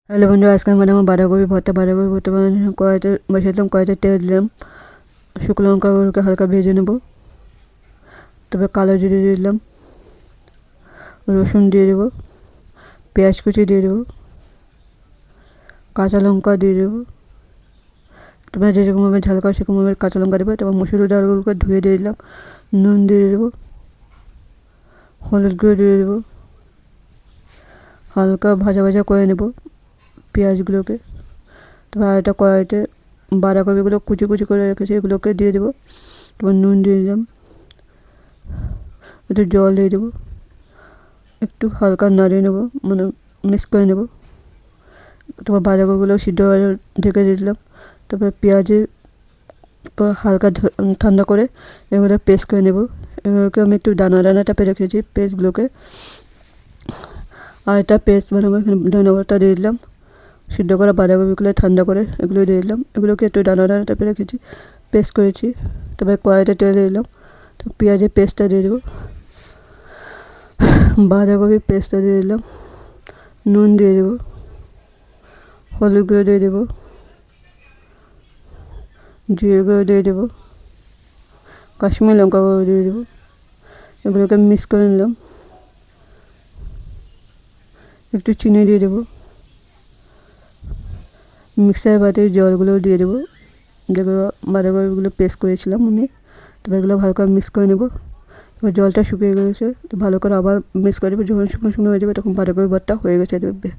Hello বন্ধুরা, আজকে আমি বানাবো বাঁধাকপি ভর্তা। বাঁধাকপি ভর্তা বানানোর জন্য কড়াইতে বসালাম, কড়াইতে তেল দিলাম, শুকনো লঙ্কাগুলোকে হালকা ভেজে নেব। তবে কালো জিরে দিয়ে দিলাম, রসুন দিয়ে দেবো, পেঁয়াজ কুচি দিয়ে দেবো, কাঁচা লঙ্কা দিয়ে দেবো। তোমরা যেরকমভাবে ঝাল খাও সেরকমভাবে কাঁচা লঙ্কা দেবো। তারপর মুসুরি ডালগুলোকে ধুয়ে দিয়ে দিলাম, নুন দিয়ে দেবো, হলুদ গুঁড়ো দিয়ে দেবো, হালকা ভাজা ভাজা করে নেব পেঁয়াজগুলোকে। তারপর আরেকটা কড়াইতে বাঁধাকপিগুলো কুচি কুচি করে রেখেছি, এগুলোকে দিয়ে দেবো। তারপর নুন দিয়ে দিলাম, একটু জল দিয়ে দেবো, একটু হালকা নাড়িয়ে নেবো, মানে মিক্স করে নেব। তারপর বাঁধাকপিগুলো সিদ্ধ হয়ে ঢেকে দিলাম। তারপরে পেঁয়াজের হালকা ঠান্ডা করে এগুলো পেস্ট করে নেব। এগুলোকে আমি একটু দানা দানা টাপে রেখেছি পেস্টগুলোকে। আর এটা পেস্ট বানাবো, এখানে ধনেপাতা দিয়ে দিলাম, সিদ্ধ করা বাঁধাকপিগুলো ঠান্ডা করে এগুলো দিয়ে দিলাম। এগুলোকে একটু দানা দানা টাইপে রেখেছি, পেস্ট করেছি। তারপরে কড়াইতে তেল দিয়ে দিলাম, তো পেঁয়াজের পেস্টটা দিয়ে দেবো, বাঁধাকপির পেস্টটা দিয়ে দিলাম, নুন দিয়ে দেবো, হলুদ গুঁড়ো দিয়ে দেবো, জিরে গুঁড়ো দিয়ে দেবো, কাশ্মীরি লঙ্কা গুঁড়ো দিয়ে দেবো। এগুলোকে মিক্স করে নিলাম, একটু চিনি দিয়ে দেবো, মিক্সার বাটির জলগুলো দিয়ে দেবো, যেগুলো বাঁধাকপিগুলো পেস্ট করেছিলাম আমি। তবে এগুলো ভালো করে মিক্স করে নেবো। এবার জলটা শুকিয়ে গেছে, তো ভালো করে আবার মিক্স করে দেবো। যখন শুকনো শুকনো হয়ে যাবে তখন বাঁধাকপি ভর্তা হয়ে গেছে দেখবে।